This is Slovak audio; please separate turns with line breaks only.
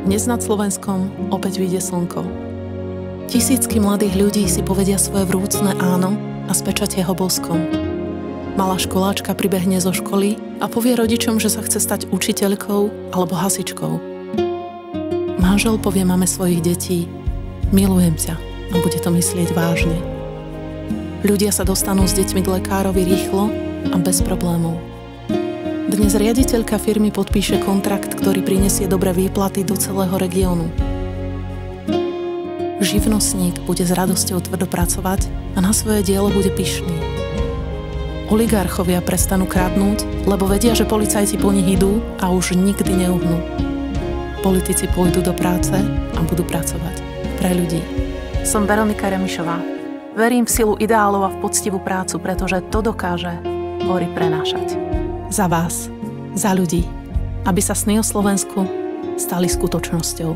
Dnes nad Slovenskom opäť vyjde slnko. Tisícky mladých ľudí si povedia svoje vrúcne áno a spečatia ho boskom. Malá školáčka pribehne zo školy a povie rodičom, že sa chce stať učiteľkou alebo hasičkou. Manžel povie mame svojich detí: milujem ťa, a bude to myslieť vážne. Ľudia sa dostanú s deťmi k lekárovi rýchlo a bez problémov. Dnes riaditeľka firmy podpíše kontrakt, ktorý prinesie dobré výplaty do celého regiónu. Živnostník bude s radosťou tvrdo pracovať a na svoje dielo bude pyšný. Oligarchovia prestanú kradnúť, lebo vedia, že policajti po nich idú a už nikdy neuhnú. Politici pôjdu do práce a budú pracovať pre ľudí. Som Veronika Remišová. Verím v silu ideálov a v poctivú prácu, pretože to dokáže hory prenášať. Za vás, za ľudí, aby sa sny o Slovensku stali skutočnosťou.